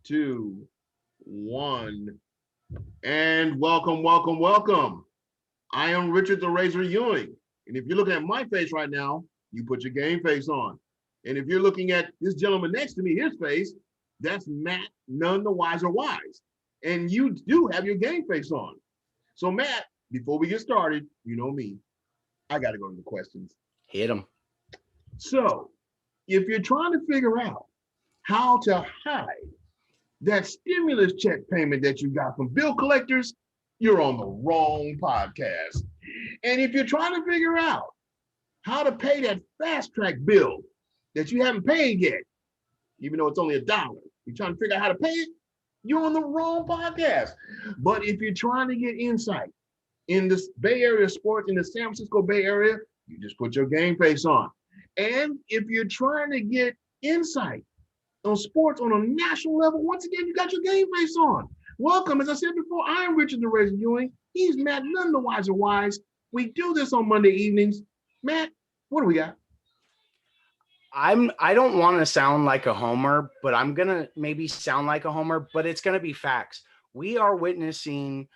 two, one, and welcome. I am Richard the Razor Ewing. And if you're looking at my face right now, you put your game face on. And if you're looking at this gentleman next to me, his face, that's Matt, none the wiser wise. And you do have your game face on. So Matt, before we get started, you know me, I got to go to the questions. Hit them. So if you're trying to figure out how to hide that stimulus check payment that you got from bill collectors, you're on the wrong podcast. And if you're trying to figure out how to pay that fast track bill that you haven't paid yet, even though it's only $1, you're trying to figure out how to pay it, you're on the wrong podcast. But if you're trying to get insight in this Bay Area sports, in the San Francisco Bay Area, you just put your game face on. And if you're trying to get insight on sports on a national level, once again, you got your game face on. Welcome. As I said before, I'm Richard the Razor Ewing. He's Matt, none the wiser wise. We do this on Monday evenings. Matt, what do we got? I don't want to sound like a homer, but I'm going to maybe sound like a homer, but it's going to be facts. We are witnessing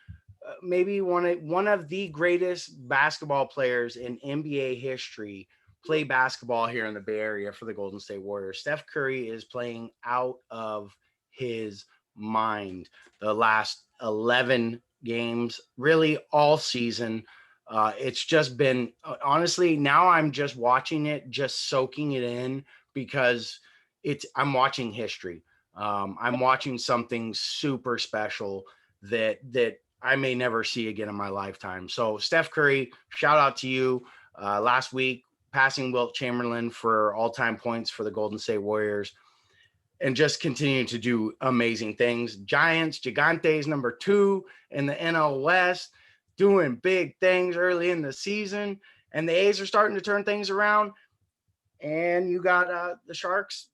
maybe one of the greatest basketball players in NBA history play basketball here in the Bay Area for the Golden State Warriors. Steph Curry is playing out of his mind the last 11 games, really all season. It's just been, honestly, now I'm just watching it, just soaking it in, because I'm watching history. I'm watching something super special that I may never see again in my lifetime. So Steph Curry, shout out to you. Last week, passing Wilt Chamberlain for all-time points for the Golden State Warriors, and just continue to do amazing things. Gigantes number 2 in the NL West, doing big things early in the season, and the A's are starting to turn things around. And you got the Sharks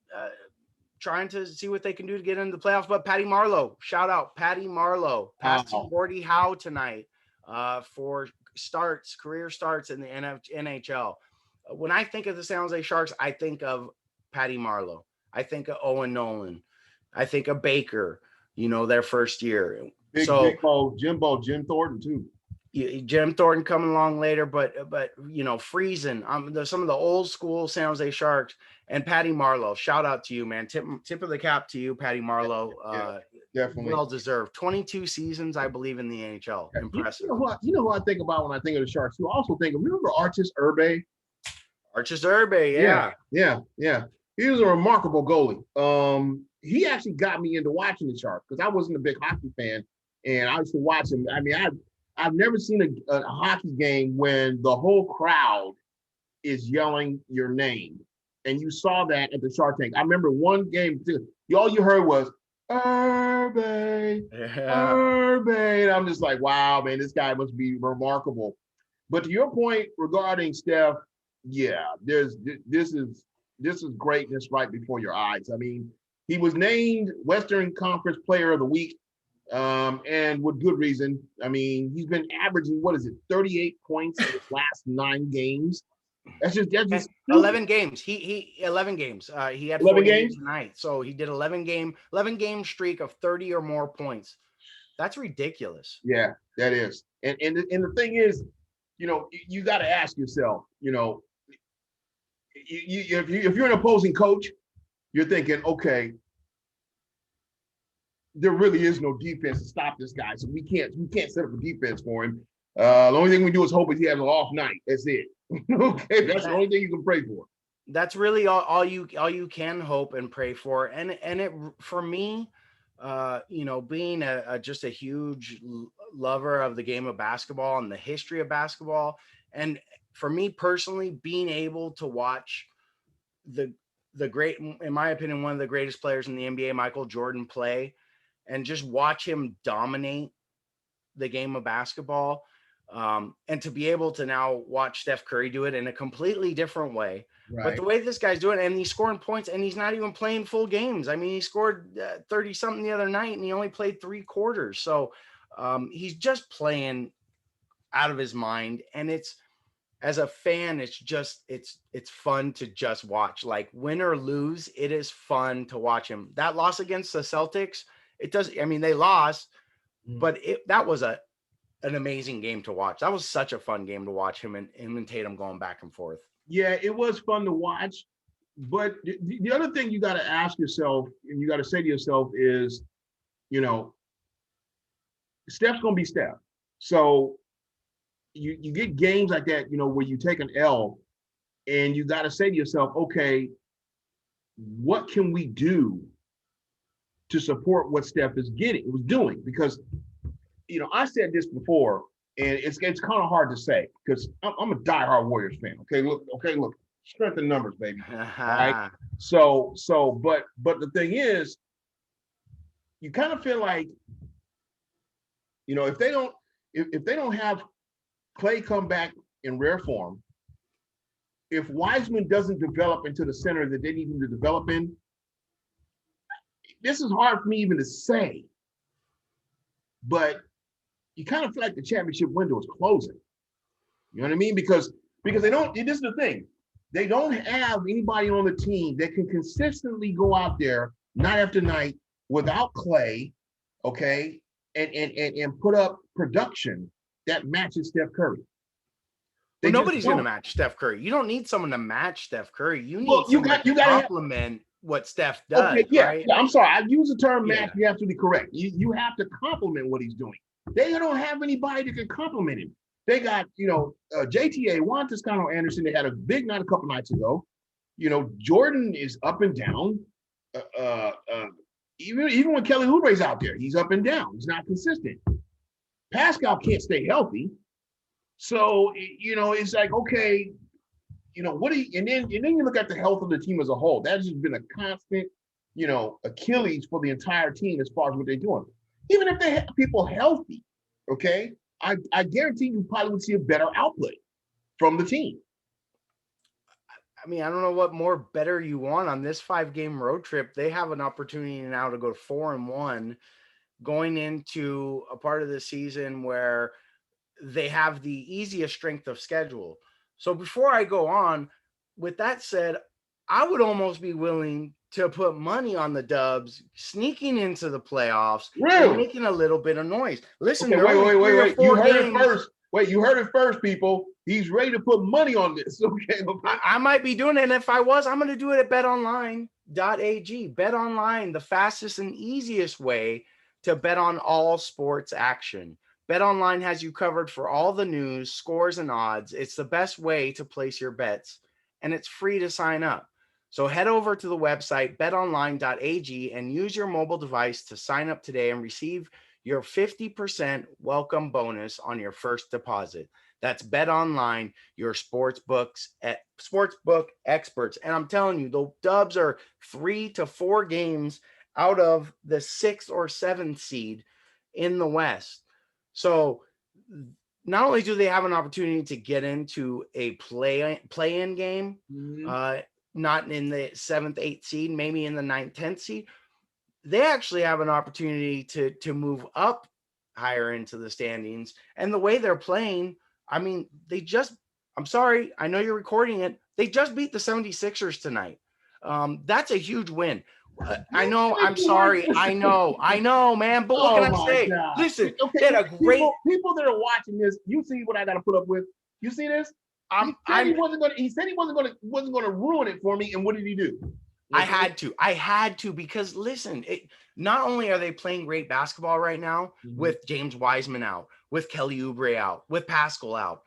trying to see what they can do to get into the playoffs. But Patty Marleau, shout out Patty Marleau, passing Gordie Howe tonight for career starts in the NHL. When I think of the San Jose Sharks, I think of Patty Marleau. I think of Owen Nolan. I think of Baker, their first year. Big Jim Thornton too. Jim Thornton coming along later, but Friesen, some of the old school San Jose Sharks, and Patty Marleau. Shout out to you, man. Tip of the cap to you, Patty Marleau. Yeah, definitely well deserved. 22 seasons, I believe, in the NHL. Impressive. You know what I think about when I think of the Sharks? You also think of, remember Archis Urbe? Archis Urbe, yeah. He was a remarkable goalie. He actually got me into watching the Sharks because I wasn't a big hockey fan, and I used to watch him. I mean, I've never seen a hockey game when the whole crowd is yelling your name, and you saw that at the Shark Tank. I remember one game, all you heard was Urbe, Urbe, and I'm just like, wow, man, this guy must be remarkable. But to your point regarding Steph, yeah, this is greatness right before your eyes. I mean, he was named Western Conference Player of the Week, and with good reason. I mean, he's been averaging, 38 points in his last 9 games. That's just 11 games. He 11 games. He had 11 games tonight, so he did 11 game streak of 30 or more points. That's ridiculous. Yeah, that is. And the thing is, you got to ask yourself, if you're an opposing coach, you're thinking, okay, there really is no defense to stop this guy, so we can't set up a defense for him. The only thing we do is hope he has an off night. That's it. Okay, that's the only thing you can pray for. That's really all you can hope and pray for. And it, for me, being just a huge lover of the game of basketball and the history of basketball, and for me personally, being able to watch the great, in my opinion, one of the greatest players in the NBA, Michael Jordan, play, and just watch him dominate the game of basketball, and to be able to now watch Steph Curry do it in a completely different way. Right. But the way this guy's doing it, and he's scoring points, and he's not even playing full games. I mean, he scored 30 something the other night, and he only played 3 quarters. So he's just playing out of his mind, and it's as a fan, it's fun to just watch. Like win or lose, it is fun to watch him. That loss against the Celtics, it does. I mean, they lost, but that was an amazing game to watch. That was such a fun game to watch him and Tatum going back and forth. Yeah, it was fun to watch. But the other thing you got to ask yourself and you got to say to yourself is, Steph's going to be Steph. So you get games like that, where you take an L and you got to say to yourself, okay, what can we do to support what Steph was doing? Because, I said this before, and it's kind of hard to say because I'm a diehard Warriors fan. Okay, look, strength in numbers, baby. Right? But the thing is, you kind of feel like, if they don't have Clay come back in rare form, if Wiseman doesn't develop into the center that they need him to develop in, this is hard for me even to say, but you kind of feel like the championship window is closing. You know what I mean? Because they don't, this is the thing, they don't have anybody on the team that can consistently go out there night after night without Clay, okay, and put up production that matches Steph Curry. Well, nobody's going to match Steph Curry. You don't need someone to match Steph Curry. You need someone to complement what Steph does. Okay, yeah, right? Yeah, I'm sorry. I use the term match. You're absolutely correct. You have to complement what he's doing. They don't have anybody that can complement him. They got, JTA, Juan Toscano Anderson. They had a big night a couple nights ago. Jordan is up and down. Even when Kelly Oubre's out there, he's up and down. He's not consistent. Pascal can't stay healthy. So, it's like, okay, what do you, and then you look at the health of the team as a whole. That's just been a constant, Achilles for the entire team as far as what they're doing. Even if they have people healthy, okay, I guarantee you probably would see a better output from the team. I mean, I don't know what more better you want on this 5-game road trip. They have an opportunity now to go 4-1 going into a part of the season where they have the easiest strength of schedule. So before I go on, with that said, I would almost be willing to put money on the Dubs sneaking into the playoffs and making a little bit of noise. Listen, okay, wait. You heard it first. Wait, you heard it first, people. He's ready to put money on this. Okay. I might be doing it. And if I was, I'm going to do it at betonline.ag. BetOnline, the fastest and easiest way to bet on all sports action. BetOnline has you covered for all the news, scores, and odds. It's the best way to place your bets, and it's free to sign up. So head over to the website betonline.ag and use your mobile device to sign up today and receive your 50% welcome bonus on your first deposit. That's BetOnline, your sportsbook experts. And I'm telling you, the Dubs are 3 to 4 games out of the 6th or 7th seed in the West. So not only do they have an opportunity to get into a play-in game, not in the 7th, 8th seed, maybe in the 9th, 10th seed, they actually have an opportunity to move up higher into the standings. And the way they're playing, I mean, I'm sorry, I know you're recording it. They just beat the 76ers tonight. That's a huge win. I know, I'm sorry. I know, man. But what can I say? God. Listen, okay, they had a great people that are watching this. You see what I got to put up with? You see this? He said he wasn't going to ruin it for me. And what did he do? I had to because listen, not only are they playing great basketball right now with James Wiseman out, with Kelly Oubre out, with Pascal out,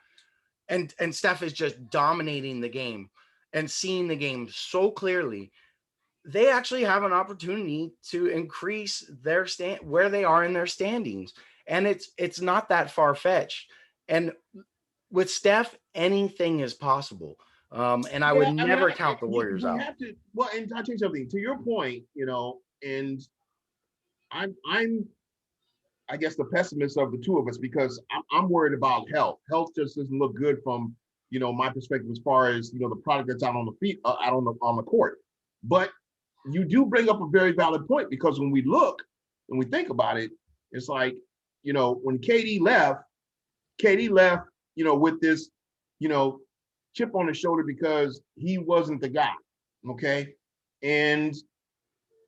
and Steph is just dominating the game and seeing the game so clearly. They actually have an opportunity to increase their where they are in their standings. And it's not that far-fetched. And with Steph, anything is possible. And I would never count the Warriors out. And I'll tell you something. To your point, and I'm I guess the pessimist of the two of us because I'm worried about health. Health just doesn't look good from my perspective as far as the product that's out on the feet, out on the court. But you do bring up a very valid point because when we look and we think about it, it's like when KD left, with this chip on his shoulder because he wasn't the guy. Okay. And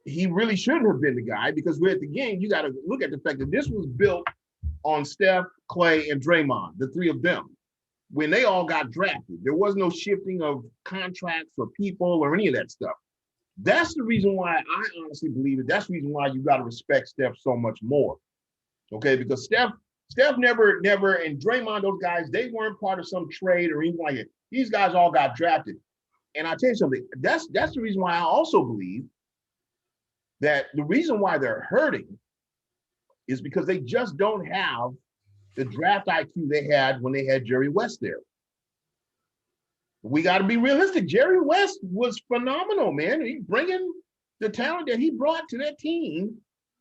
he really shouldn't have been the guy because we're at the game. You got to look at the fact that this was built on Steph, Clay, and Draymond, the three of them. When they all got drafted, there was no shifting of contracts for people or any of that stuff. That's the reason why I honestly believe it. That's the reason why you got to respect Steph so much more. Okay, because Steph never, and Draymond, those guys, they weren't part of some trade or anything like it. These guys all got drafted. And I'll tell you something, that's the reason why I also believe that the reason why they're hurting is because they just don't have the draft IQ they had when they had Jerry West there. We got to be realistic. Jerry West was phenomenal, man. He bringing the talent that he brought to that team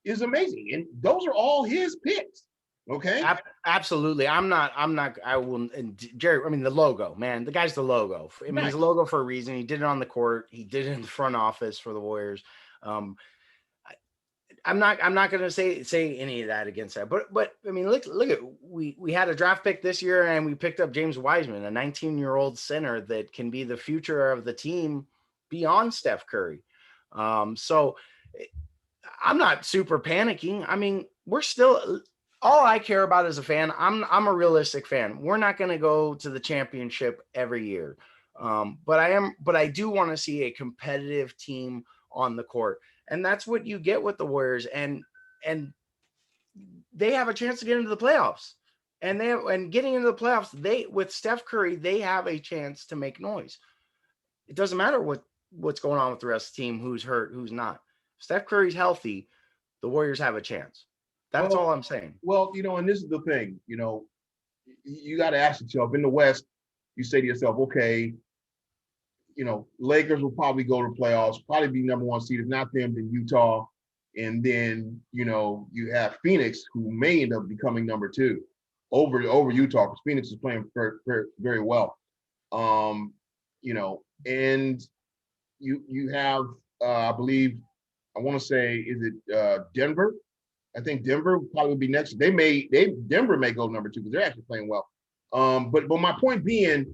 is amazing. And those are all his picks. Okay. Absolutely. I will. Jerry, I mean, the logo, man, the guy's the logo. I mean, he's a logo for a reason. He did it on the court. He did it in the front office for the Warriors. I'm not going to say any of that against that, but I mean, look at, we had a draft pick this year and we picked up James Wiseman, a 19-year-old center that can be the future of the team beyond Steph Curry. So I'm not super panicking. I mean, we're still, all I care about as a fan, I'm a realistic fan. We're not going to go to the championship every year. But I do want to see a competitive team on the court. And that's what you get with the Warriors. And they have a chance to get into the playoffs. And getting into the playoffs, with Steph Curry, they have a chance to make noise. It doesn't matter what's going on with the rest of the team, who's hurt, who's not. If Steph Curry's healthy, the Warriors have a chance. That's all I'm saying. Well, and this is the thing, you got to ask yourself, in the West, you say to yourself, okay, Lakers will probably go to playoffs, probably be number one seed. If not them, then Utah. And then, you have Phoenix, who may end up becoming number two over Utah, because Phoenix is playing very, very, very well. And you have, I believe, I want to say, is it Denver? I think Denver probably would be next. Denver may go number two because they're actually playing well. But my point being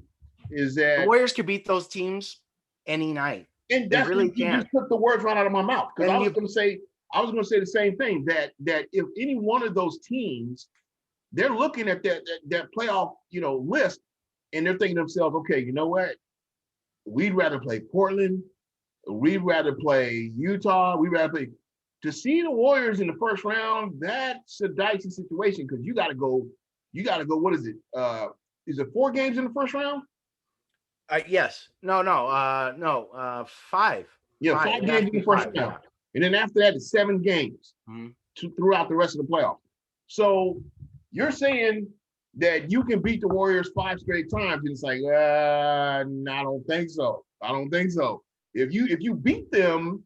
is that the Warriors could beat those teams any night. And that's really you just took the words right out of my mouth, because I was going to say the same thing, that if any one of those teams, they're looking at that playoff list, and they're thinking to themselves, okay, you know what? We'd rather play Portland. We'd rather play Utah. We'd rather play. To see the Warriors in the first round, that's a dicey situation, because you got to go. What is it? Is it 4 games in the first round? Yes. No. 5. Yeah, 5 games in the first round. Yeah. And then after that, it's 7 games throughout the rest of the playoffs. So you're saying that you can beat the Warriors 5 straight times, and it's like, no, I don't think so. If you beat them,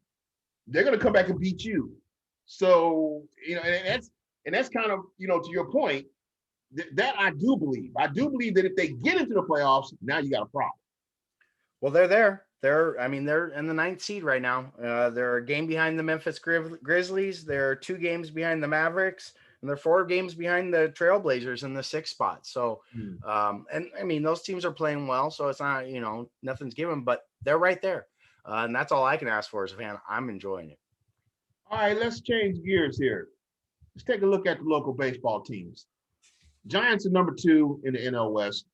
they're going to come back and beat you. So, and that's kind of, to your point, that I do believe. I do believe that if they get into the playoffs, now you got a problem. Well, they're there. They're in the 9th seed right now. They're a game behind the Memphis Grizzlies. They're 2 games behind the Mavericks, and they're 4 games behind the Trailblazers in the 6th spot. So, and I mean, those teams are playing well, so it's not, nothing's given, but they're right there. And that's all I can ask for as a fan. I'm enjoying it. All right, let's change gears here. Let's take a look at the local baseball teams. Giants are number 2 in the NL West,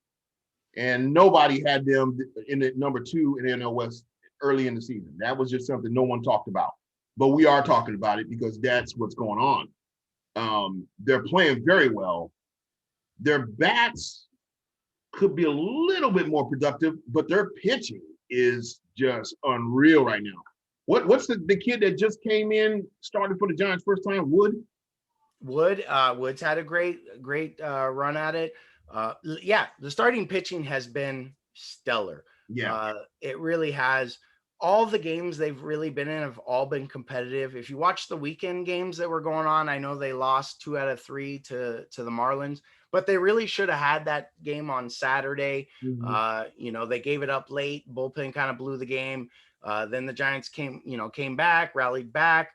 and nobody had them in the number 2 in the NL West early in the season. That was just something no one talked about, but we are talking about it because that's what's going on. They're playing very well. Their bats could be a little bit more productive, but their pitching is just unreal right now. What's the kid that just came in, started for the Giants first time? Woods had a great run at it. The starting pitching has been stellar. Yeah, it really has. All the games they've really been in have all been competitive. If you watch the weekend games that were going on, I know they lost 2 out of 3 to the Marlins, but they really should have had that game on Saturday. They gave it up late. Bullpen kind of blew the game. Then the Giants came back, rallied back.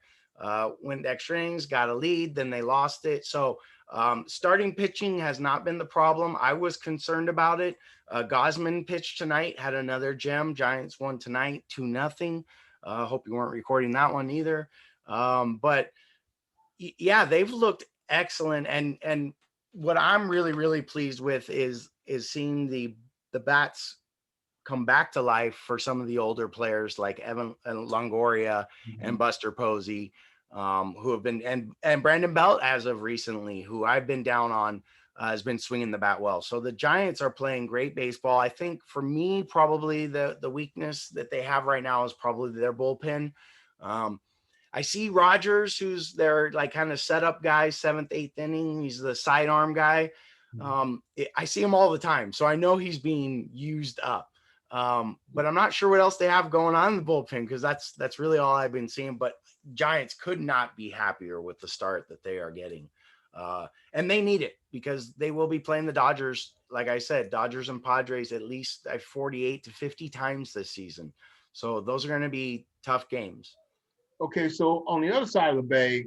went extra innings, got a lead, then they lost it. So starting pitching has not been the problem. I was concerned about it. Gosman pitched tonight, had another gem. Giants won tonight 2-0. Hope you weren't recording that one either. But yeah, they've looked excellent. And what I'm really, really pleased with is seeing the bats come back to life for some of the older players like Evan Longoria and Buster Posey, who have been, and Brandon Belt as of recently, who I've been down on, has been swinging the bat well. So the Giants are playing great baseball. I think for me, probably the weakness that they have right now is probably their bullpen. I see Rogers, who's their like kind of setup guy, 7th, 8th inning. He's the sidearm guy. I see him all the time, so I know he's being used up. But I'm not sure what else they have going on in the bullpen, because that's really all I've been seeing. But Giants could not be happier with the start that they are getting. And they need it, because they will be playing the Dodgers. Like I said, Dodgers and Padres at least 48 to 50 times this season. So those are going to be tough games. Okay, so on the other side of the bay,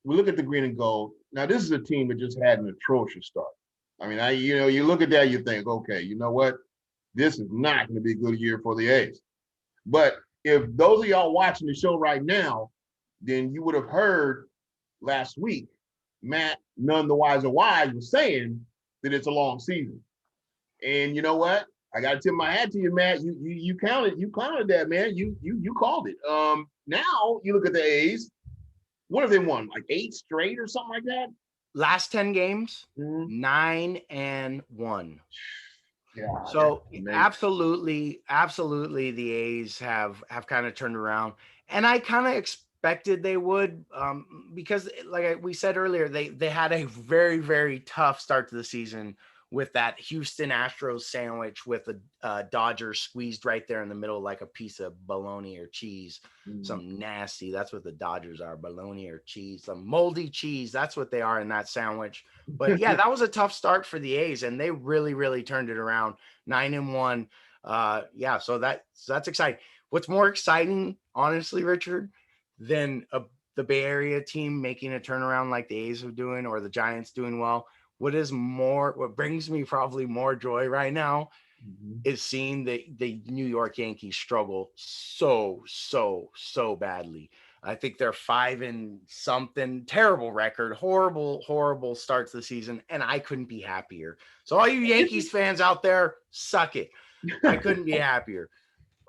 we look at the green and gold. Now, this is a team that just had an atrocious start. I mean, you look at that, you think, okay, you know what? This is not going to be a good year for the A's. But if those of y'all watching the show right now, then you would have heard last week, Matt, NoneTheWiser Wise, was saying that it's a long season. And you know what? I got to tip my hat to you, Matt. You counted that, man. You called it. Now you look at the A's. What have they won? Like 8 straight or something like that? Last 10 games, 9-1. Yeah. So absolutely, the A's have kind of turned around, and I kind of expected they would, because like we said earlier, they had a very, very tough start to the season with that Houston Astros sandwich with the Dodgers squeezed right there in the middle like a piece of bologna or cheese, something nasty. That's what the Dodgers are, bologna or cheese, some moldy cheese. That's what they are in that sandwich. But yeah, that was a tough start for the A's, and they really, really turned it around. 9-1. Yeah, so that's exciting. What's more exciting, honestly, Richard, than the Bay Area team making a turnaround like the A's are doing, or the Giants doing well? What brings me probably more joy right now is seeing the New York Yankees struggle so badly. I think they're 5-something, terrible record, horrible start to the season, and I couldn't be happier. So all you Yankees fans out there, suck it. I couldn't be happier.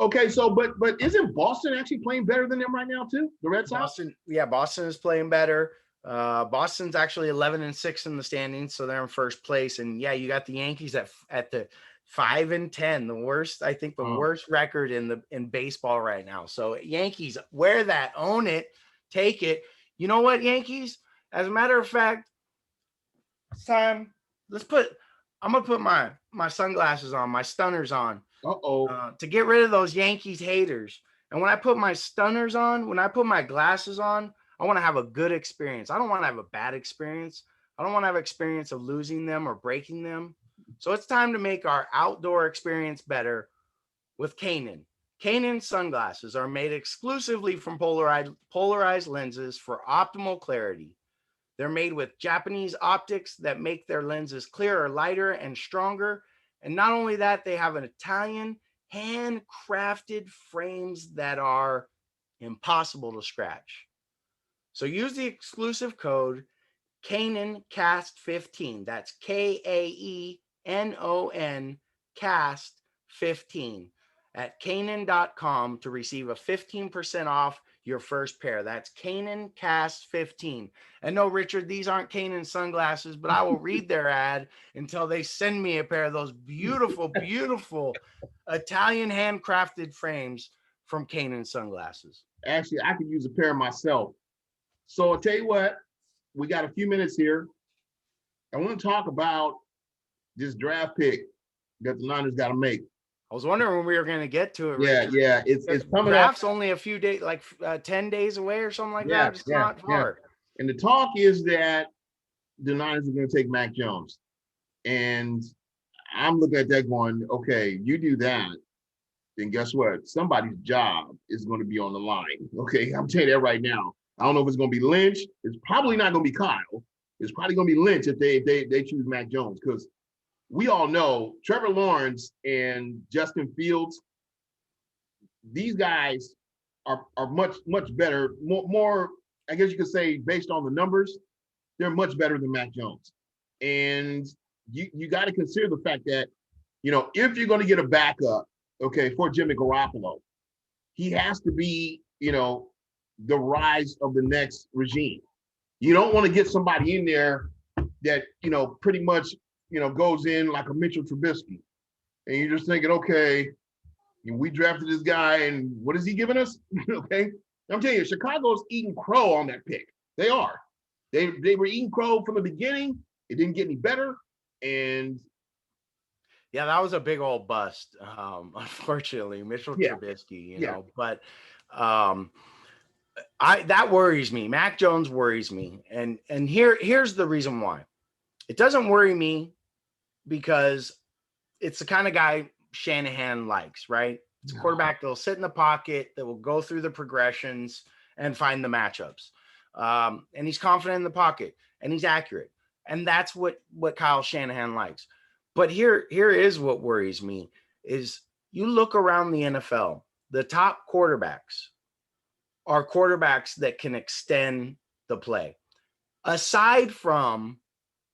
Okay, so but isn't Boston actually playing better than them right now too? The Red Sox? Boston is playing better. Boston's actually 11-6 in the standings, so they're in first place. And yeah, you got the Yankees at the 5-10, the worst, I think, the worst record in baseball right now. So Yankees, wear that, own it, take it. You know what, Yankees? As a matter of fact, it's time. I'm gonna put my sunglasses on, my stunners on, to get rid of those Yankees haters. And when I put my stunners on, when I put my glasses on, I want to have a good experience. I don't want to have a bad experience. I don't want to have an experience of losing them or breaking them. So it's time to make our outdoor experience better with Kanan. Kanan sunglasses are made exclusively from polarized lenses for optimal clarity. They're made with Japanese optics that make their lenses clearer, lighter, and stronger. And not only that, they have an Italian handcrafted frames that are impossible to scratch. So use the exclusive code KANONCAST15. That's KAENON CAST15 at Kanan.com to receive a 15% off your first pair. That's KANONCAST15. And no, Richard, these aren't Kanan sunglasses, but I will read their ad until they send me a pair of those beautiful, beautiful Italian handcrafted frames from Kanan sunglasses. Actually, I could use a pair myself. So I'll tell you what, we got a few minutes here. I want to talk about this draft pick that the Niners got to make. I was wondering when we were going to get to it. Yeah, Richard. Yeah, it's coming up. Draft's only a few days, like 10 days away or something like that. It's not far. And the talk is that the Niners are going to take Mac Jones. And I'm looking at that going, okay, you do that, then guess what? Somebody's job is going to be on the line. Okay, I'm telling you that right now. I don't know if it's going to be Lynch. It's probably not going to be Kyle. It's probably going to be Lynch if they choose Mac Jones, because we all know Trevor Lawrence and Justin Fields, these guys are much better, more I guess you could say, based on the numbers, they're much better than Mac Jones. And you got to consider the fact that, if you're going to get a backup, okay, for Jimmy Garoppolo, he has to be, the rise of the next regime. You don't want to get somebody in there that, pretty much, goes in like a Mitchell Trubisky. And you're just thinking, okay, we drafted this guy and what is he giving us? Okay. I'm telling you, Chicago's eating crow on that pick. They are. They were eating crow from the beginning. It didn't get any better. And yeah, that was a big old bust. Unfortunately, Mitchell Trubisky, but that worries me. Mac Jones worries me. And here's the reason why. It doesn't worry me because it's the kind of guy Shanahan likes, right? It's a quarterback that'll sit in the pocket, that will go through the progressions and find the matchups. And he's confident in the pocket and he's accurate. And that's what Kyle Shanahan likes. But here is what worries me is you look around the NFL, the top quarterbacks are quarterbacks that can extend the play. Aside from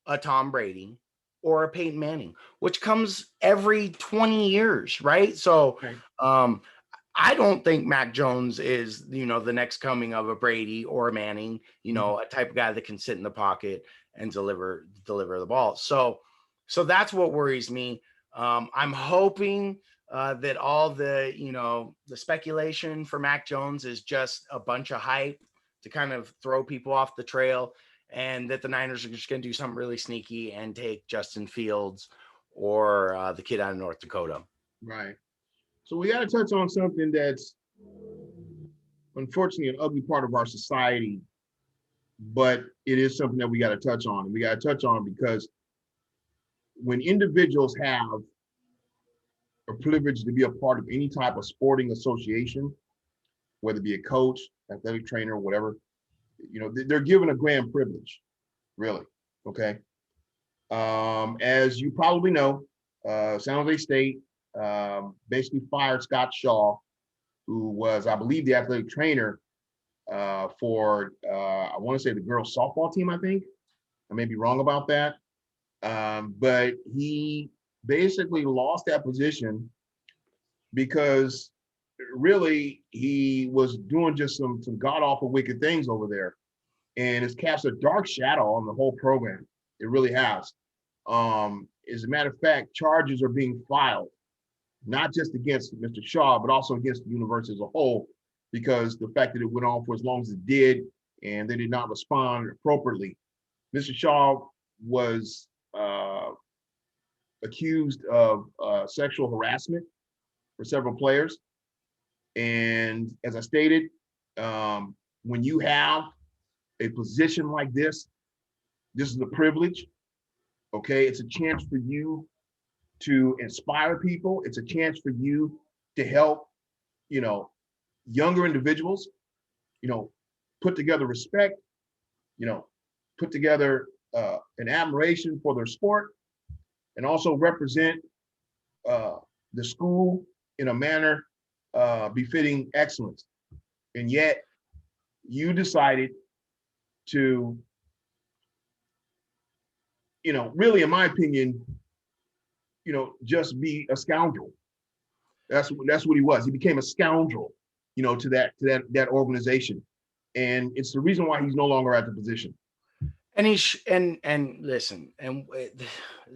a Tom Brady or a Peyton Manning, which comes every 20 years, right? So I don't think Mac Jones is, the next coming of a Brady or a Manning, a type of guy that can sit in the pocket and deliver the ball. So that's what worries me. I'm hoping that all the speculation for Mac Jones is just a bunch of hype to kind of throw people off the trail, and that the Niners are just going to do something really sneaky and take Justin Fields or the kid out of North Dakota. Right. So we got to touch on something that's unfortunately an ugly part of our society, but it is something that we got to touch on. And we got to touch on because when individuals have a privilege to be a part of any type of sporting association, whether it be a coach, athletic trainer, whatever, they're given a grand privilege, really. Okay. As you probably know, San Jose State basically fired Scott Shaw, who was, I believe, the athletic trainer for, I want to say the girls softball team, I think. I may be wrong about that. But he basically lost that position because really he was doing just some god-awful wicked things over there. And it's cast a dark shadow on the whole program. It really has. As a matter of fact, charges are being filed, not just against Mr. Shaw, but also against the university as a whole, because the fact that it went on for as long as it did and they did not respond appropriately. Mr. Shaw was accused of sexual harassment for several players. And as I stated, when you have a position like this is a privilege. Okay, it's a chance for you to inspire people. It's a chance for you to help, younger individuals, put together respect, put together an admiration for their sport, and also represent the school in a manner befitting excellence. And yet you decided to, really, in my opinion, just be a scoundrel. That's what he was. He became a scoundrel, to that organization. And it's the reason why he's no longer at the position. And and listen, and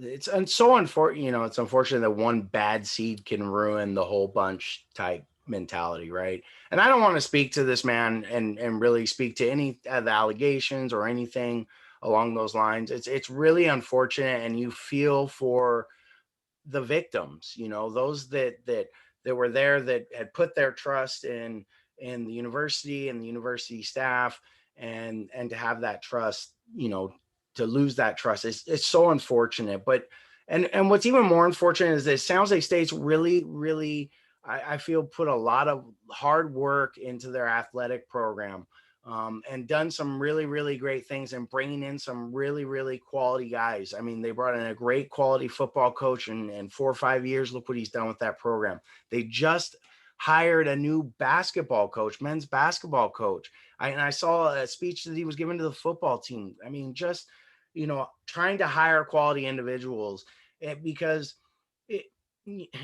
it's so unfortunate, it's unfortunate that one bad seed can ruin the whole bunch type mentality, right? And I don't want to speak to this man and really speak to any of the allegations or anything along those lines. It's really unfortunate, and you feel for the victims, those that were there, that had put their trust in the university and the university staff, and to have that trust, to lose that trust, it's so unfortunate. But and what's even more unfortunate is that San Jose State's really, I feel, put a lot of hard work into their athletic program. and done some really, really great things and bringing in some really, really quality guys. I mean, they brought in a great quality football coach, and in 4 or 5 years, look what he's done with that program. They just hired a new basketball coach, men's basketball coach. I saw a speech that he was giving to the football team. I mean, just, trying to hire quality individuals, because it,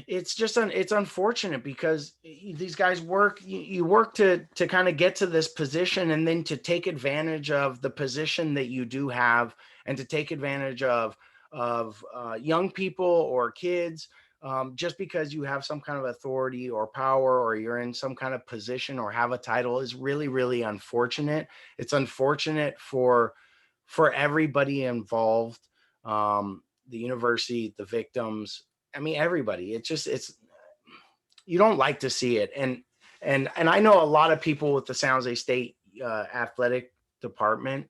it's just it's unfortunate, because these guys work, you work to kind of get to this position, and then to take advantage of the position that you do have, and to take advantage of young people or kids, just because you have some kind of authority or power, or you're in some kind of position or have a title, is really, really unfortunate. It's unfortunate for everybody involved, the university, the victims. I mean, everybody. It's you don't like to see it, and I know a lot of people with the San Jose State athletic department,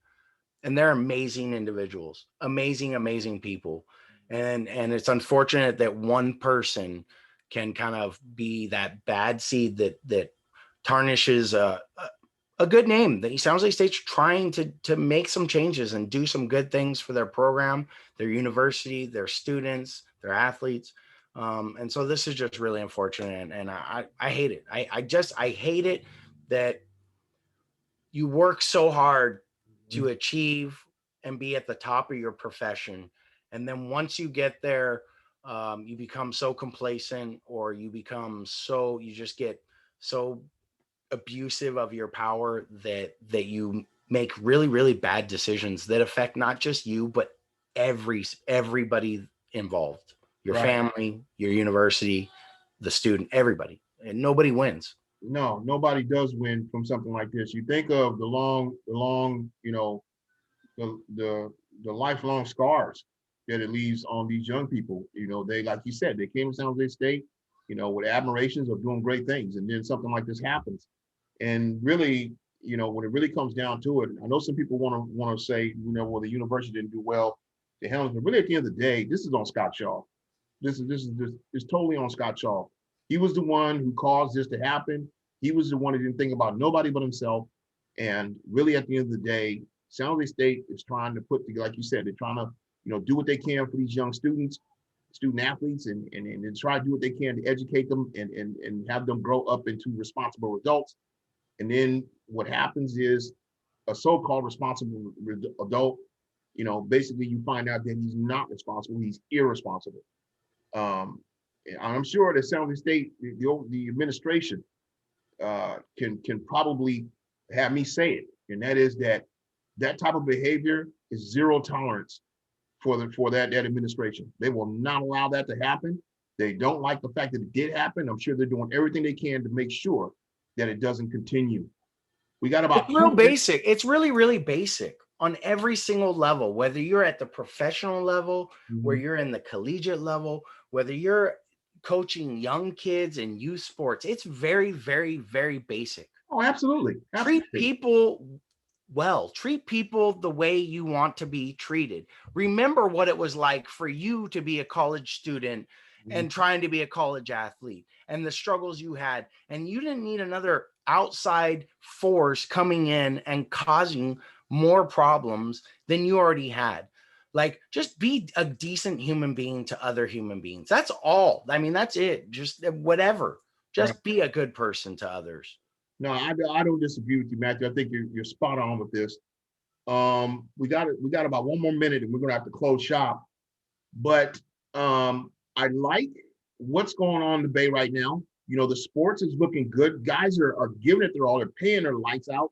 and they're amazing individuals, amazing people, and it's unfortunate that one person can kind of be that bad seed that tarnishes a good name. That San Jose State's trying to make some changes and do some good things for their program, their university, their students, their athletes. And so this is just really unfortunate, and I hate it. I hate it that you work so hard to achieve and be at the top of your profession, and then once you get there, you become so complacent, or you just get so abusive of your power that you make really, really bad decisions that affect not just you, but everybody involved, your family, your university, the student, everybody, and nobody wins. No, nobody does win from something like this. You think of the lifelong scars that it leaves on these young people. They, like you said, they came to San Jose State, with admirations of doing great things, and then something like this happens. And really, when it really comes down to it, I know some people want to say, well, the university didn't do well to handle it, but really, at the end of the day, this is on Scott Shaw. This is totally on Scott Shaw. He was the one who caused this to happen. He was the one who didn't think about nobody but himself. And really, at the end of the day, San Jose State is trying to put together, like you said, they're trying to, do what they can for these young student athletes, and try to do what they can to educate them and have them grow up into responsible adults. And then what happens is a so-called responsible adult, basically you find out that he's not responsible, he's irresponsible. And I'm sure that San Jose State, the administration, can probably have me say it, and that is that type of behavior is zero tolerance for that administration. They will not allow that to happen. They don't like the fact that it did happen. I'm sure they're doing everything they can to make sure that it doesn't continue. We got about It's real basic. It's really, really basic on every single level, whether you're at the professional level, where you're in the collegiate level, whether you're coaching young kids in youth sports. It's very, very, very basic. Oh, absolutely. Treat people well. Treat people the way you want to be treated. Remember what it was like for you to be a college student and trying to be a college athlete, and the struggles you had. And you didn't need another outside force coming in and causing more problems than you already had. Like, just be a decent human being to other human beings. That's all. I mean, that's it. Just whatever. Just be a good person to others. No, I don't disagree with you, Matthew. I think you're spot on with this. We got about one more minute, and we're gonna have to close shop. But I like what's going on in the Bay right now. The sports is looking good. Guys are giving it their all. They're paying their lights out.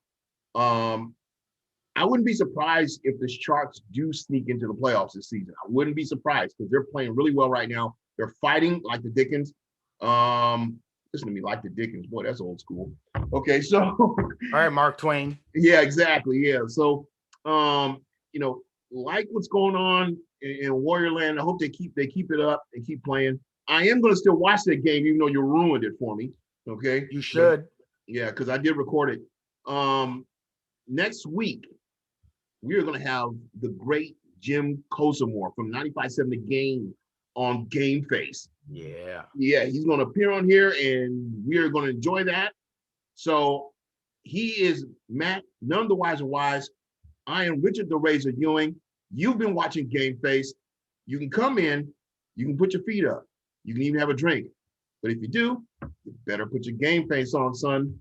I wouldn't be surprised if the Sharks do sneak into the playoffs this season. I wouldn't be surprised, because they're playing really well right now. They're fighting like the Dickens. Listen to me, like the Dickens. Boy, that's old school. Okay, so all right, Mark Twain. Yeah, exactly. Yeah. So like what's going on in Warrior Land. I hope they keep it up and keep playing. I am going to still watch that game, even though you ruined it for me. Okay. You should. Yeah, because I did record it. Next week, we are going to have the great Jim Kosamore from 95.7 The Game on GameFace. Yeah. Yeah, he's going to appear on here, and we are going to enjoy that. So He is Matt, none the wiser wise. I am Richard the Razor Ewing. You've been watching GameFace. You can come in, you can put your feet up, you can even have a drink. But if you do, you better put your game face on, son.